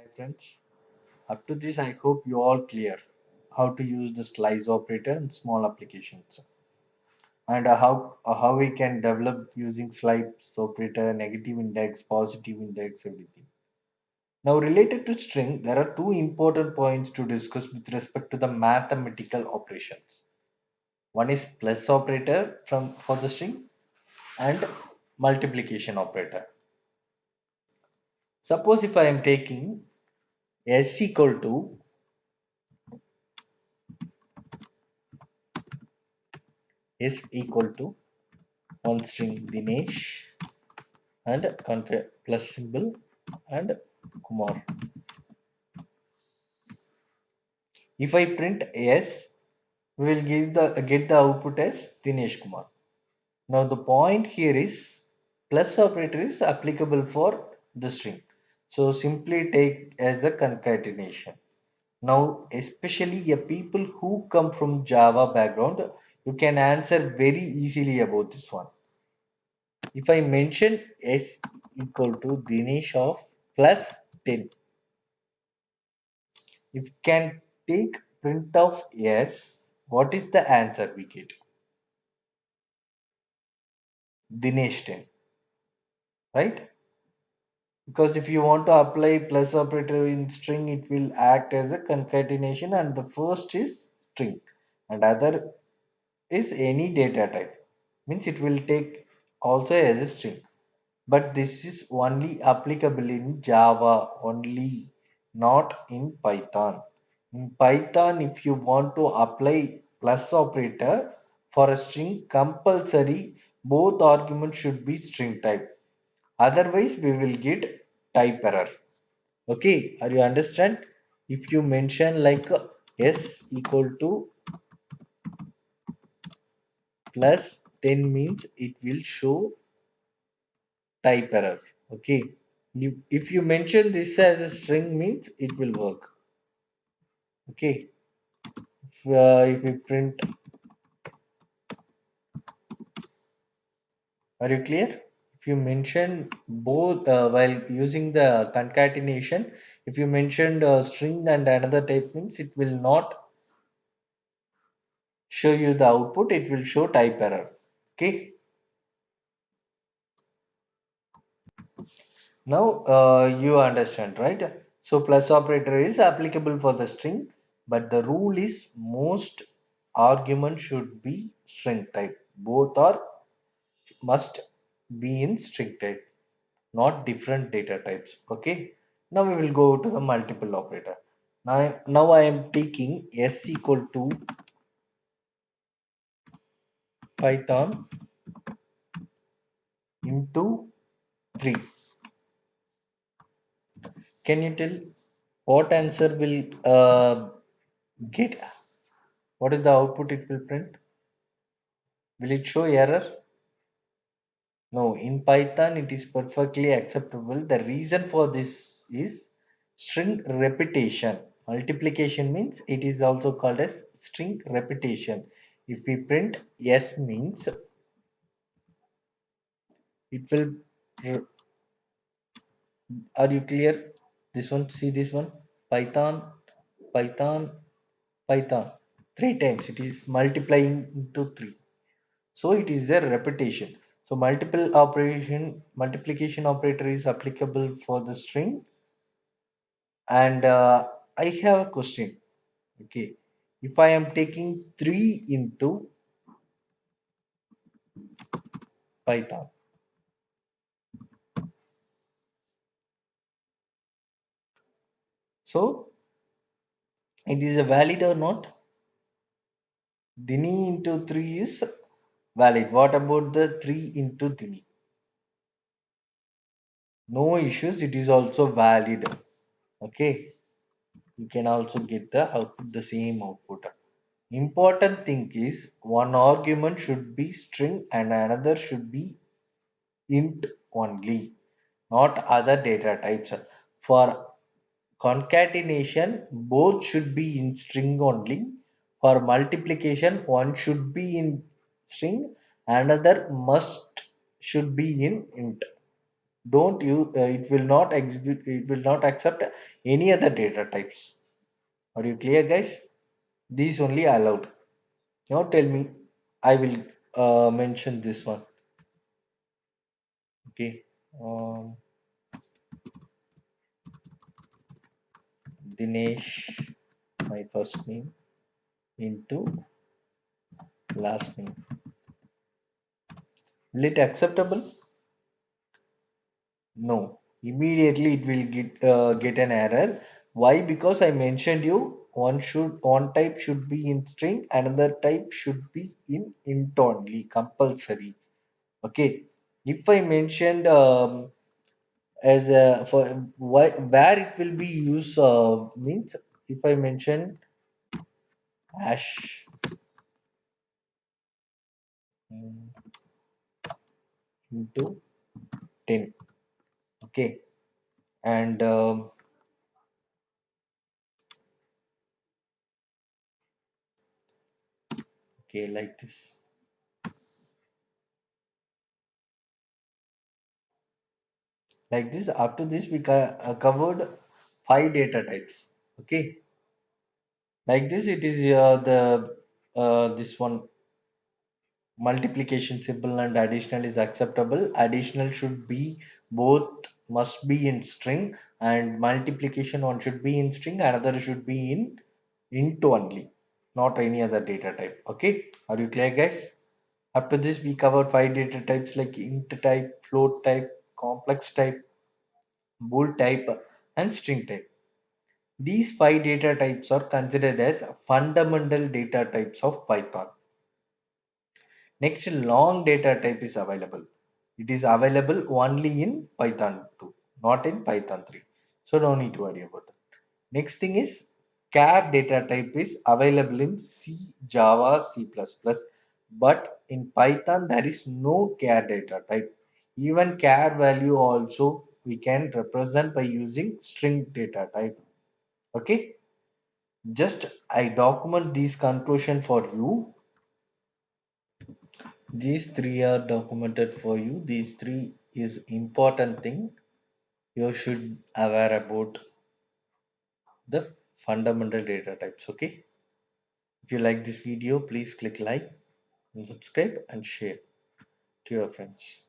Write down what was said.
Hi friends, up to this I hope you all clear how to use the slice operator in small applications and how we can develop using slice operator, negative index, positive index, everything. Now related to string, there are two important points to discuss with respect to the mathematical operations. One is plus operator for the string and multiplication operator. Suppose if I am taking s equal to one string Dinesh and plus symbol and Kumar. If I print S, we will get the output as Dinesh Kumar. Now the point here is plus operator is applicable for the string. So simply take as a concatenation. Now especially a people who come from Java background, you can answer very easily about this one. If I mention S equal to Dinesh of plus 10, if you can take print of S, what is the answer we get? Dinesh 10, right? Because if you want to apply plus operator in string, it will act as a concatenation and the first is string and other is any data type. Means it will take also as a string. But this is only applicable in Java only, not in Python. In Python, if you want to apply plus operator for a string, compulsory both arguments should be string type. Otherwise, we will get type error. Okay, are you understand? If you mention like s equal to plus 10 means it will show type error. Okay, if you mention this as a string means it will work. Okay, if we print, are you clear? If you mention both while using the concatenation, if you mentioned string and another type means it will not show you the output, it will show type error. Okay, now you understand, right? So plus operator is applicable for the string, but the rule is most argument should be string type. Both are must be in string type, not different data types. Okay. Now we will go to the multiple operator. Now I am taking s equal to Python into 3. Can you tell what answer will get? What is the output it will print? Will it show error? No, in Python it is perfectly acceptable. The reason for this is string repetition. Multiplication means it is also called as string repetition. If we print s means it will, are you clear? This one, see this one, Python, Python, Python. 3 times it is multiplying into 3. So it is a repetition. So multiplication operator is applicable for the string. And I have a question. Okay, if I am taking 3 into Python, so it is a valid or not? Dini into 3 is valid. What about the 3 into Dini? No issues, it is also valid. Okay, you can also get the output, the same output. Important thing is one argument should be string and another should be int only, not other data types. For concatenation, both should be in string only. For multiplication, one should be in string, another must should be in int. Don't you? It will not execute. It will not accept any other data types. Are you clear, guys? These only allowed. Now tell me. I will mention this one. Okay. Um, Dinesh, my first name into last name. Will it acceptable? No. Immediately it will get an error. Why? Because I mentioned you one type should be in string, another type should be in int only, compulsory. Okay. If I mentioned as a for why where it will be used means if I mention hash mm, into 10. Okay. And okay, like this. Like this, after this, we covered five data types. Okay, like this, it is the this one multiplication symbol and additional is acceptable. Additional should be both must be in string, and multiplication one should be in string, another should be in int only, not any other data type. Okay, are you clear, guys? After this, we covered five data types like int type, float type, complex type, bool type, and string type. These five data types are considered as fundamental data types of Python. Next, long data type is available. It is available only in Python 2, not in Python 3. So no need to worry about that. Next thing is char data type is available in C, Java, C++, but in Python there is no char data type. Even char value also we can represent by using string data type. Okay, just I document these conclusion for you. These three are documented for you. These three is important thing you should aware about the fundamental data types. Okay, if you like this video, please click like and subscribe and share to your friends.